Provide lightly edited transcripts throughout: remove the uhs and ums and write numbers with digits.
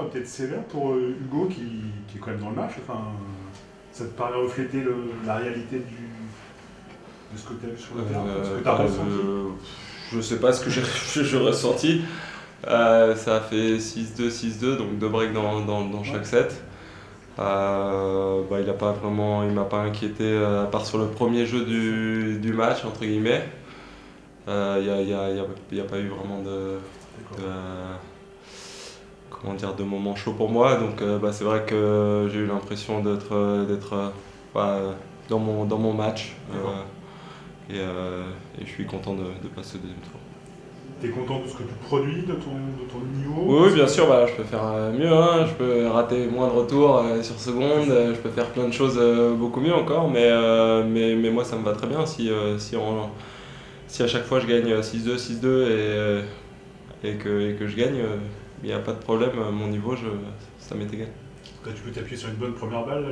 va peut-être sévère pour Hugo qui est quand même dans le match. Enfin, ça te paraît refléter la réalité de ce que tu as vu sur le terrain, ce que tu as ressenti? Je sais pas ce que j'ai ressenti. Ça a fait 6-2, 6-2, donc 2 breaks dans chaque set. Il m'a pas inquiété, à part sur le premier jeu du match, entre guillemets. Il n'y a pas eu vraiment de moment chaud pour moi. Donc c'est vrai que j'ai eu l'impression d'être dans mon match. Et je suis content de passer au deuxième tour. Tu es content de ce que tu produis, de ton niveau? Oui, bien sûr, je peux faire mieux, hein. Je peux rater moins de retours sur seconde, je peux faire plein de choses beaucoup mieux encore, mais moi ça me va très bien si à chaque fois je gagne 6-2, 6-2 et que je gagne, il n'y a pas de problème, mon niveau ça m'est égal. Là, tu peux t'appuyer sur une bonne première balle, là,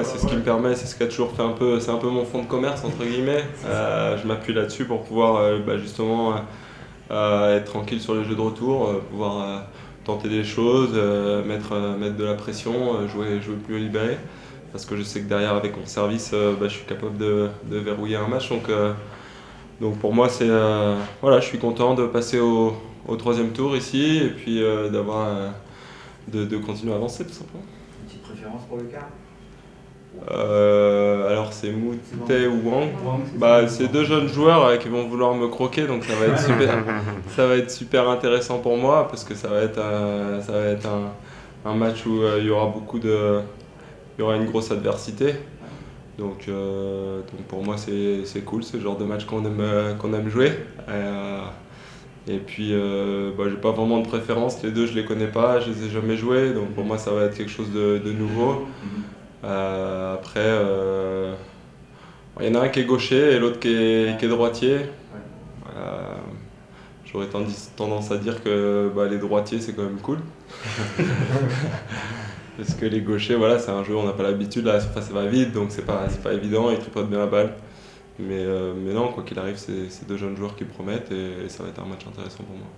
c'est ce qui me permet, c'est ce qui a toujours fait c'est un peu mon fonds de commerce entre guillemets. Je m'appuie là-dessus pour pouvoir justement être tranquille sur les jeux de retour, pouvoir tenter des choses, mettre de la pression, jouer plus libéré. Parce que je sais que derrière avec mon service, je suis capable de verrouiller un match. Donc pour moi, je suis content de passer au troisième tour ici et puis de continuer à avancer tout simplement. Une petite préférence pour le quart? Alors c'est Moutet ou Wang. C'est deux jeunes joueurs qui vont vouloir me croquer, donc ça va être super intéressant pour moi parce que ça va être un match où il y aura une grosse adversité. Donc pour moi c'est cool, c'est le genre de match qu'on aime jouer. Et puis j'ai pas vraiment de préférence, les deux je les connais pas, je les ai jamais joués, donc pour moi ça va être quelque chose de nouveau. Après, il y en a un qui est gaucher et l'autre qui est droitier. J'aurais tendance à dire que les droitiers c'est quand même cool. Parce que les gauchers, c'est un jeu où on n'a pas l'habitude, la surface va vite, donc c'est pas évident, ils tripotent bien la balle. Mais non, quoi qu'il arrive, c'est deux jeunes joueurs qui promettent et ça va être un match intéressant pour moi.